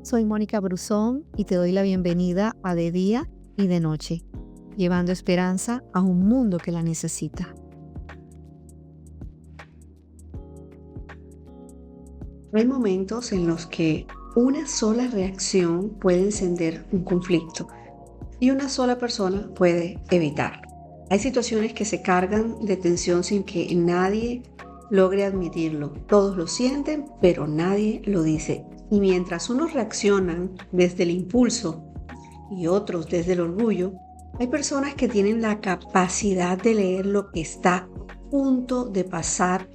Soy Mónica Brusón y te doy la bienvenida a De Día y de Noche, llevando esperanza a un mundo que la necesita. Hay momentos en los que una sola reacción puede encender un conflicto y una sola persona puede evitarlo. Hay situaciones que se cargan de tensión sin que nadie logre admitirlo. Todos lo sienten, pero nadie lo dice. Y mientras unos reaccionan desde el impulso y otros desde el orgullo, hay personas que tienen la capacidad de leer lo que está a punto de pasar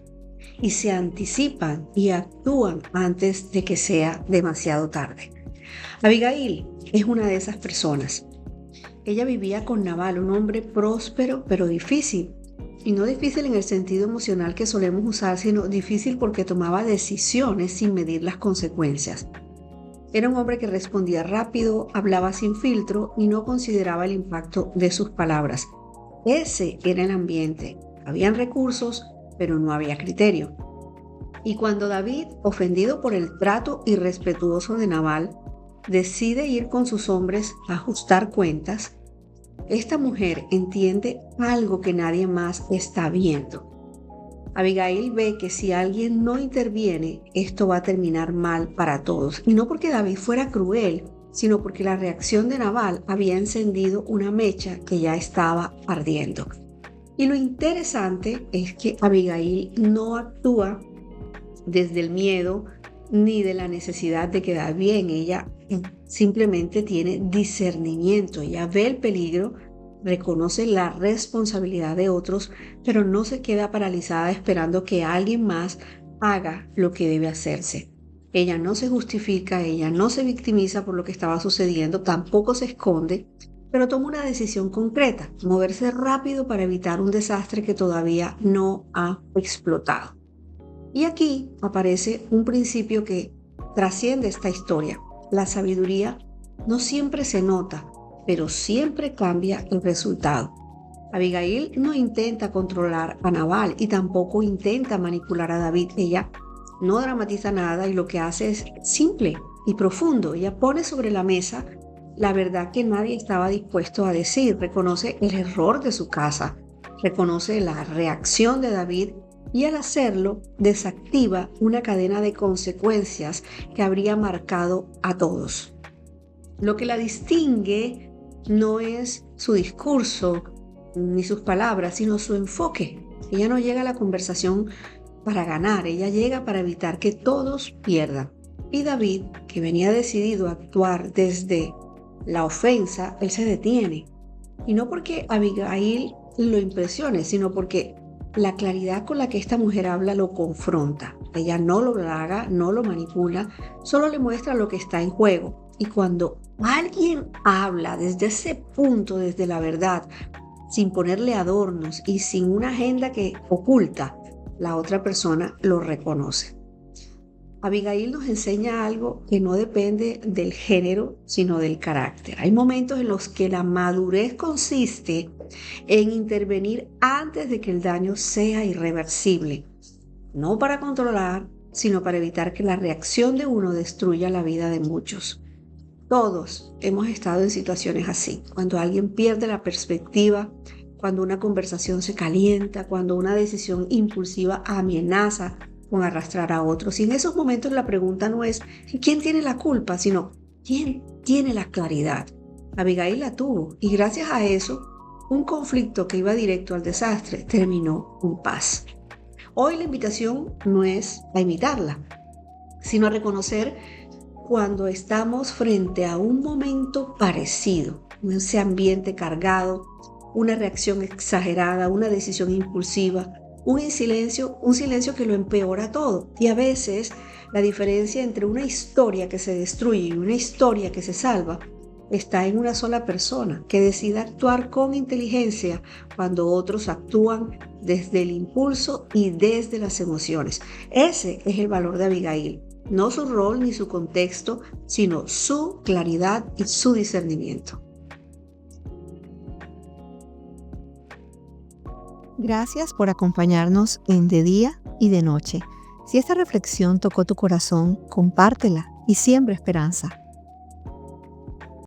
y se anticipan y actúan antes de que sea demasiado tarde. Abigail es una de esas personas. Ella vivía con Nabal, un hombre próspero pero difícil. Y no difícil en el sentido emocional que solemos usar, sino difícil porque tomaba decisiones sin medir las consecuencias. Era un hombre que respondía rápido, hablaba sin filtro y no consideraba el impacto de sus palabras. Ese era el ambiente. Habían recursos, pero no había criterio. Y cuando David, ofendido por el trato irrespetuoso de Nabal, decide ir con sus hombres a ajustar cuentas, esta mujer entiende algo que nadie más está viendo. Abigail ve que si alguien no interviene, esto va a terminar mal para todos. Y no porque David fuera cruel, sino porque la reacción de Nabal había encendido una mecha que ya estaba ardiendo. Y lo interesante es que Abigail no actúa desde el miedo ni de la necesidad de quedar bien. Ella simplemente tiene discernimiento. Ella ve el peligro, reconoce la responsabilidad de otros, pero no se queda paralizada esperando que alguien más haga lo que debe hacerse. Ella no se justifica, ella no se victimiza por lo que estaba sucediendo, tampoco se esconde, pero toma una decisión concreta: moverse rápido para evitar un desastre que todavía no ha explotado. Y aquí aparece un principio que trasciende esta historia. La sabiduría no siempre se nota, pero siempre cambia el resultado. Abigail no intenta controlar a Nabal y tampoco intenta manipular a David. Ella no dramatiza nada y lo que hace es simple y profundo. Ella pone sobre la mesa la verdad que nadie estaba dispuesto a decir. Reconoce el error de su casa, reconoce la reacción de David y al hacerlo desactiva una cadena de consecuencias que habría marcado a todos. Lo que la distingue no es su discurso ni sus palabras, sino su enfoque. Ella no llega a la conversación para ganar, ella llega para evitar que todos pierdan. Y David, que venía decidido a actuar desde la ofensa, él se detiene. Y no porque Abigail lo impresione, sino porque la claridad con la que esta mujer habla lo confronta. Ella no lo halaga, no lo manipula, solo le muestra lo que está en juego. Y cuando alguien habla desde ese punto, desde la verdad, sin ponerle adornos y sin una agenda que oculta, la otra persona lo reconoce. Abigail nos enseña algo que no depende del género, sino del carácter. Hay momentos en los que la madurez consiste en intervenir antes de que el daño sea irreversible, no para controlar, sino para evitar que la reacción de uno destruya la vida de muchos. Todos hemos estado en situaciones así, cuando alguien pierde la perspectiva, cuando una conversación se calienta, cuando una decisión impulsiva amenaza con arrastrar a otros. Y en esos momentos la pregunta no es ¿quién tiene la culpa?, sino ¿quién tiene la claridad? Abigail la tuvo, y gracias a eso, un conflicto que iba directo al desastre terminó en paz. Hoy la invitación no es a imitarla, sino a reconocer cuando estamos frente a un momento parecido, ese ambiente cargado, una reacción exagerada, una decisión impulsiva, un silencio que lo empeora todo. Y a veces la diferencia entre una historia que se destruye y una historia que se salva está en una sola persona que decide actuar con inteligencia cuando otros actúan desde el impulso y desde las emociones. Ese es el valor de Abigail. No su rol ni su contexto, sino su claridad y su discernimiento. Gracias por acompañarnos en De Día y de Noche. Si esta reflexión tocó tu corazón, compártela y siembra esperanza.